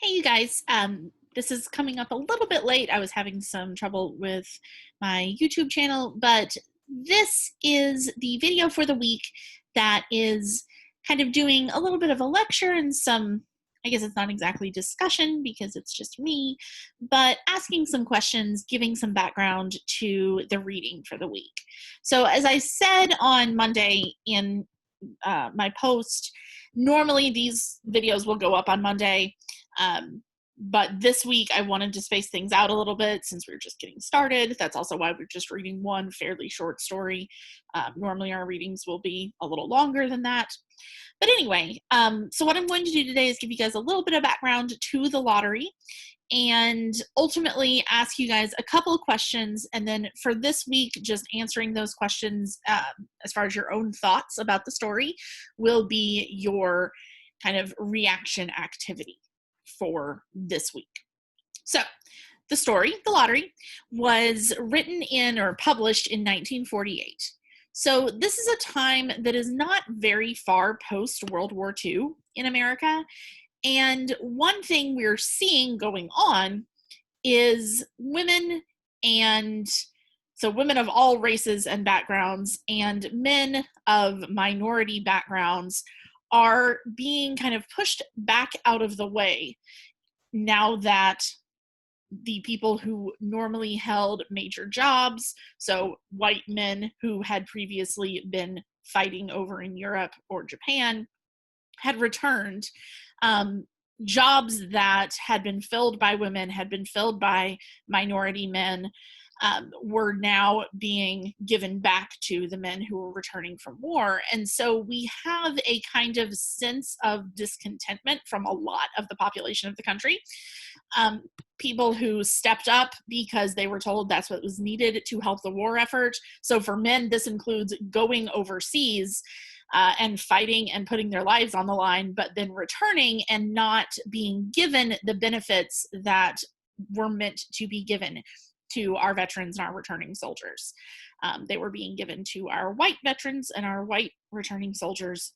Hey, you guys. This is coming up a little bit late. I was having some trouble with my YouTube channel, but this is the video for the week that is kind of doing a little bit of a lecture and some, I guess it's not exactly discussion because it's just me, but asking some questions, giving some background to the reading for the week. So, as I said on Monday in my post, normally these videos will go up on Monday. But this week I wanted to space things out a little bit since we are just getting started. That's also why we're just reading one fairly short story. Normally our readings will be a little longer than that. But anyway, so what I'm going to do today is give you guys a little bit of background to the lottery and ultimately ask you guys a couple of questions. And then for this week, just answering those questions as far as your own thoughts about the story will be your kind of reaction activity for this week. So the story, The Lottery, was written in or published in 1948. So this is a time that is not very far post World War II in America. And one thing we're seeing going on is women, and so women of all races and backgrounds and men of minority backgrounds are being kind of pushed back out of the way now that the people who normally held major jobs, so white men who had previously been fighting over in Europe or Japan, had returned. Jobs that had been filled by women, had been filled by minority men, were now being given back to the men who were returning from war. And so we have a kind of sense of discontentment from a lot of the population of the country. People who stepped up because they were told that's what was needed to help the war effort. So for men, this includes going overseas and fighting and putting their lives on the line, but then returning and not being given the benefits that were meant to be given to our veterans and our returning soldiers. They were being given to our white veterans and our white returning soldiers,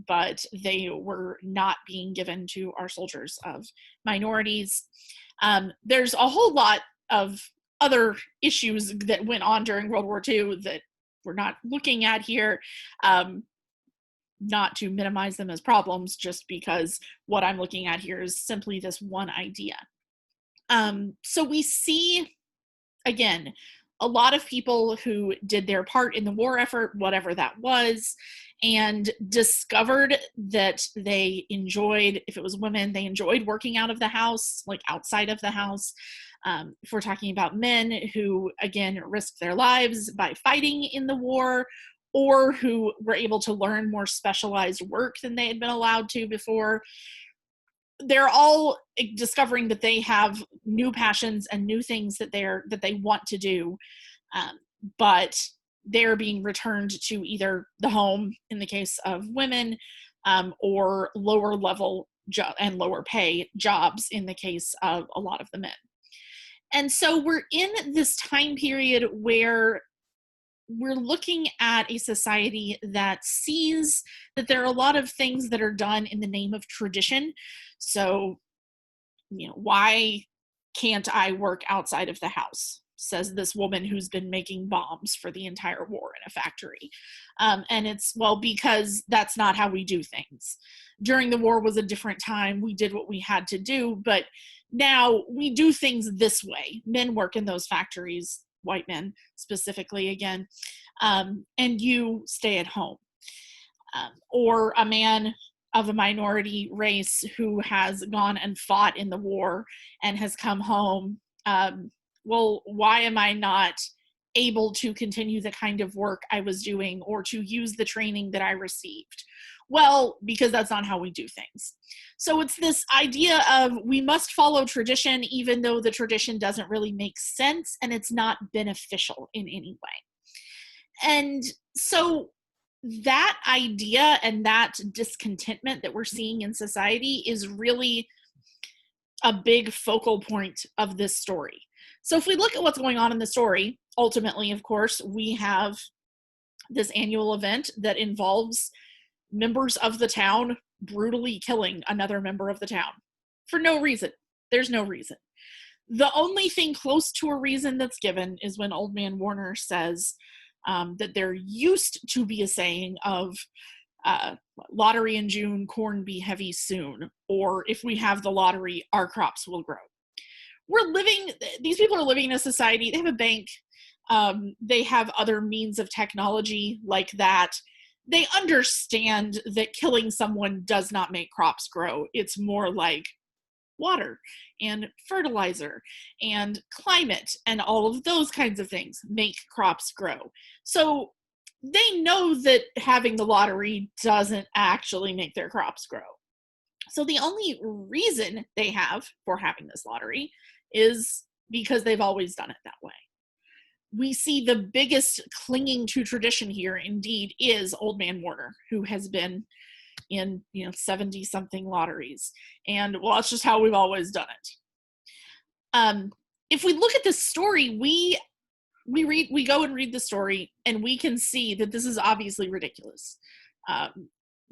but they were not being given to our soldiers of minorities. There's a whole lot of other issues that went on during World War II that we're not looking at here. Not to minimize them as problems, just because what I'm looking at here is simply this one idea. So we see, again, a lot of people who did their part in the war effort, whatever that was, and discovered that they enjoyed, if it was women, they enjoyed working out of the house, like outside of the house. If we're talking about men who, again, risked their lives by fighting in the war, or who were able to learn more specialized work than they had been allowed to before, they're all discovering that they have new passions and new things that they want to do, but they're being returned to either the home in the case of women, or lower level and lower pay jobs in the case of a lot of the men. And so we're in this time period where we're looking at a society that sees that there are a lot of things that are done in the name of tradition. So, why can't I work outside of the house? Says this woman who's been making bombs for the entire war in a factory. And it's, well, because that's not how we do things. During the war was a different time. We did what we had to do, but now we do things this way. Men work in those factories, white men specifically, again, and you stay at home. Or a man of a minority race who has gone and fought in the war and has come home. Well, why am I not able to continue the kind of work I was doing or to use the training that I received? Well, because that's not how we do things. So it's this idea of we must follow tradition even though the tradition doesn't really make sense and it's not beneficial in any way. And so that idea and that discontentment that we're seeing in society is really a big focal point of this story. So if we look at what's going on in the story, ultimately, of course, we have this annual event that involves members of the town brutally killing another member of the town. for no reason. There's no reason. The only thing close to a reason that's given is when Old Man Warner says that there used to be a saying of lottery in June, corn be heavy soon, or if we have the lottery, our crops will grow. These people are living in a society, they have a bank, they have other means of technology like that. They understand that killing someone does not make crops grow. It's more like water and fertilizer and climate and all of those kinds of things make crops grow. So they know that having the lottery doesn't actually make their crops grow. So the only reason they have for having this lottery is because they've always done it that way. We see the biggest clinging to tradition here indeed is Old Man Warner, who has been in 70 something lotteries, and well, that's just how we've always done it. If we look at this story, we go and read the story, and we can see that this is obviously ridiculous.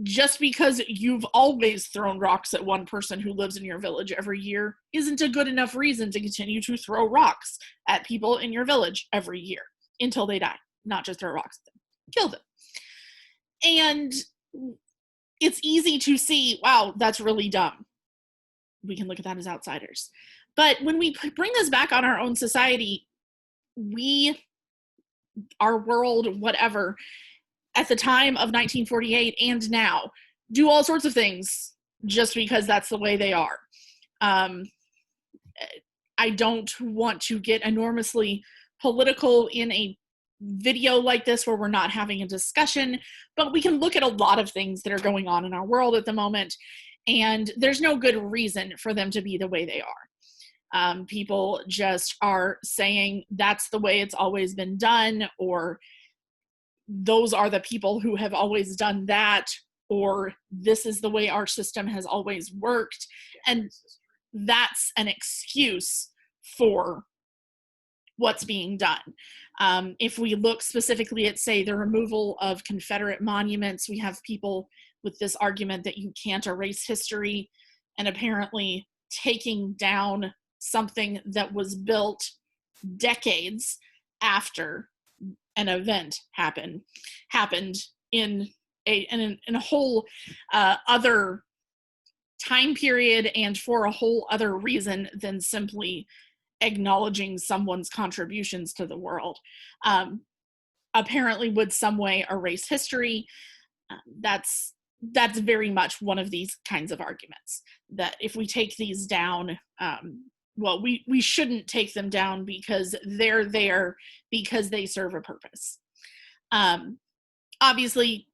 Just because you've always thrown rocks at one person who lives in your village every year isn't a good enough reason to continue to throw rocks at people in your village every year until they die. Not just throw rocks at them, kill them. And it's easy to see, wow, that's really dumb. We can look at that as outsiders. But when we bring this back on our own society, our world, whatever, at the time of 1948 and now, do all sorts of things just because that's the way they are. I don't want to get enormously political in a video like this where we're not having a discussion, but we can look at a lot of things that are going on in our world at the moment, and there's no good reason for them to be the way they are. People just are saying that's the way it's always been done, or those are the people who have always done that, or this is the way our system has always worked. And that's an excuse for what's being done. If we look specifically at, say, the removal of Confederate monuments, we have people with this argument that you can't erase history, and apparently taking down something that was built decades after an event happened in a whole other time period and for a whole other reason than simply acknowledging someone's contributions to the world. Apparently would some way erase history. That's very much one of these kinds of arguments, that if we take these down, well, we shouldn't take them down because they're there because they serve a purpose. Obviously,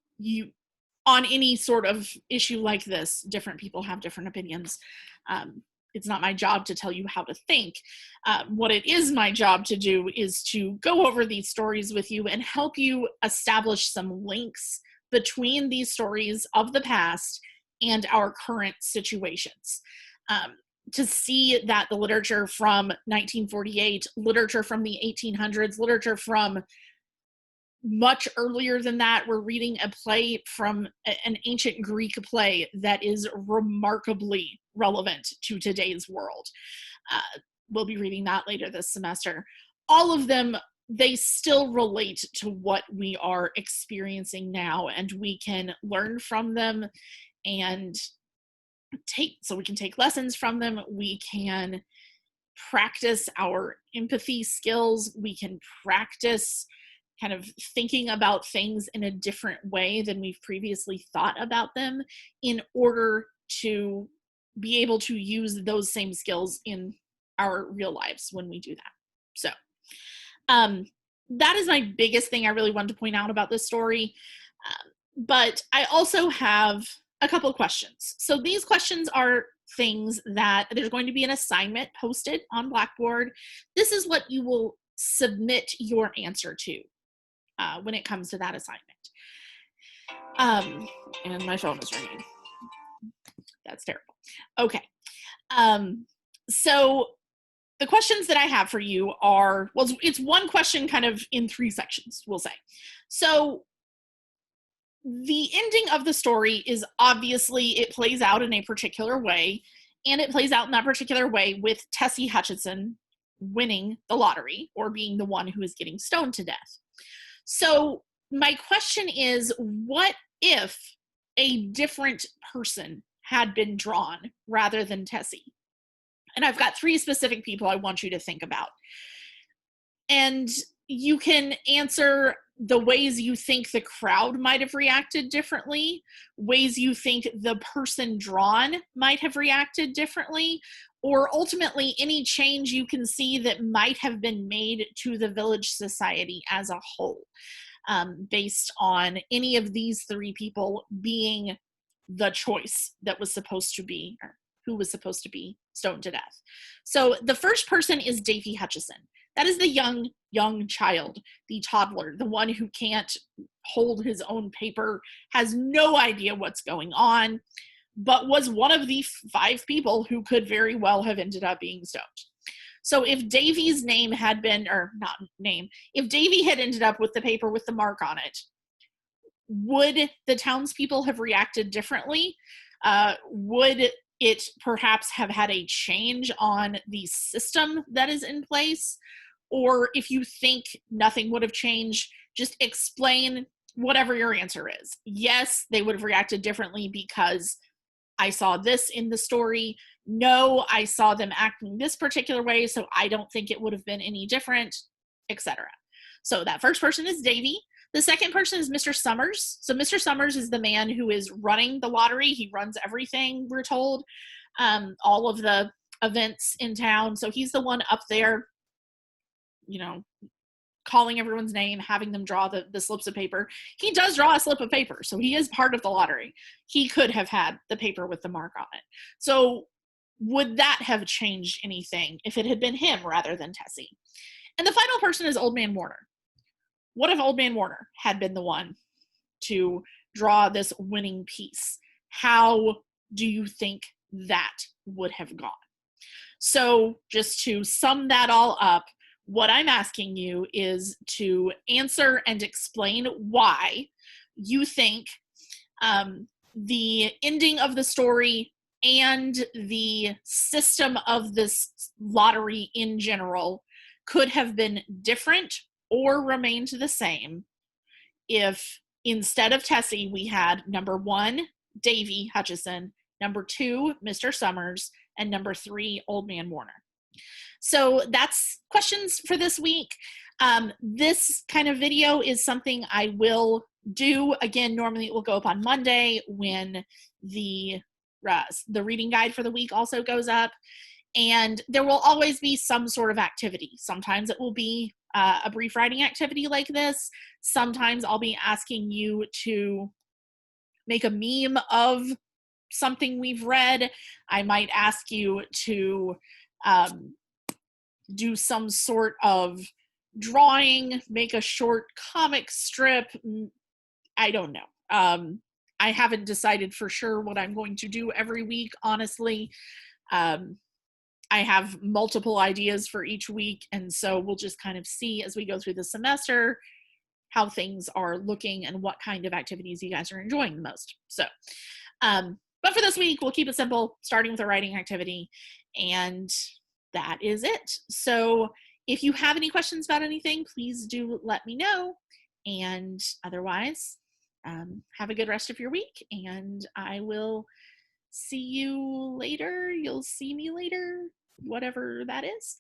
on any sort of issue like this, different people have different opinions. It's not my job to tell you how to think. What it is my job to do is to go over these stories with you and help you establish some links between these stories of the past and our current situations. To see that the literature from 1948, literature from the 1800s, literature from much earlier than that, we're reading a play from an ancient Greek play that is remarkably relevant to today's world. We'll be reading that later this semester. All of them, they still relate to what we are experiencing now, and we can learn from them and we can take lessons from them. We can practice our empathy skills. We can practice kind of thinking about things in a different way than we've previously thought about them in order to be able to use those same skills in our real lives when we do that. So that is my biggest thing I really wanted to point out about this story. But I also have a couple of questions. So these questions are things that there's going to be an assignment posted on Blackboard. This is what you will submit your answer to when it comes to that assignment. And my phone is ringing. That's terrible. Okay. So the questions that I have for you are, well, it's one question kind of in three sections, we'll say. So the ending of the story is obviously, it plays out in a particular way, And it plays out in that particular way with Tessie Hutchinson winning the lottery or being the one who is getting stoned to death. So my question is, what if a different person had been drawn rather than Tessie? And I've got 3 specific people I want you to think about. And you can answer the ways you think the crowd might have reacted differently, ways you think the person drawn might have reacted differently, or ultimately any change you can see that might have been made to the village society as a whole, based on any of these 3 people being the choice that was supposed to be, or who was supposed to be stoned to death. So the first person is Davy Hutchison. That is the young child, the toddler, the one who can't hold his own paper, has no idea what's going on, but was one of the 5 people who could very well have ended up being stoned. So if Davy's name had been, or not name, if Davy had ended up with the paper with the mark on it, would the townspeople have reacted differently? Would it perhaps have had a change on the system that is in place? Or if you think nothing would have changed, just explain whatever your answer is. Yes, they would have reacted differently because I saw this in the story. No, I saw them acting this particular way, so I don't think it would have been any different, etc. So that first person is Davy. The second person is Mr. Summers. So Mr. Summers is the man who is running the lottery. He runs everything, we're told, all of the events in town. So he's the one up there, calling everyone's name, having them draw the slips of paper. He does draw a slip of paper, so he is part of the lottery. He could have had the paper with the mark on it. So would that have changed anything if it had been him rather than Tessie? And the final person is Old Man Warner. What if Old Man Warner had been the one to draw this winning piece? How do you think that would have gone? So just to sum that all up, what I'm asking you is to answer and explain why you think the ending of the story and the system of this lottery in general could have been different or remained the same if instead of Tessie, we had number 1, Davy Hutchison, number 2, Mr. Summers, and number 3, Old Man Warner. So that's questions for this week. This kind of video is something I will do. Again, normally it will go up on Monday when the reading guide for the week also goes up. And there will always be some sort of activity. Sometimes it will be a brief writing activity like this. Sometimes I'll be asking you to make a meme of something we've read. I might ask you to do some sort of drawing, make a short comic strip. I don't know. I haven't decided for sure what I'm going to do every week, honestly. I have multiple ideas for each week, and so we'll just kind of see as we go through the semester how things are looking and what kind of activities you guys are enjoying the most. So, but for this week, we'll keep it simple, starting with a writing activity, and that is it. So if you have any questions about anything, please do let me know. And otherwise, have a good rest of your week, and I will see you later. You'll see me later, whatever that is.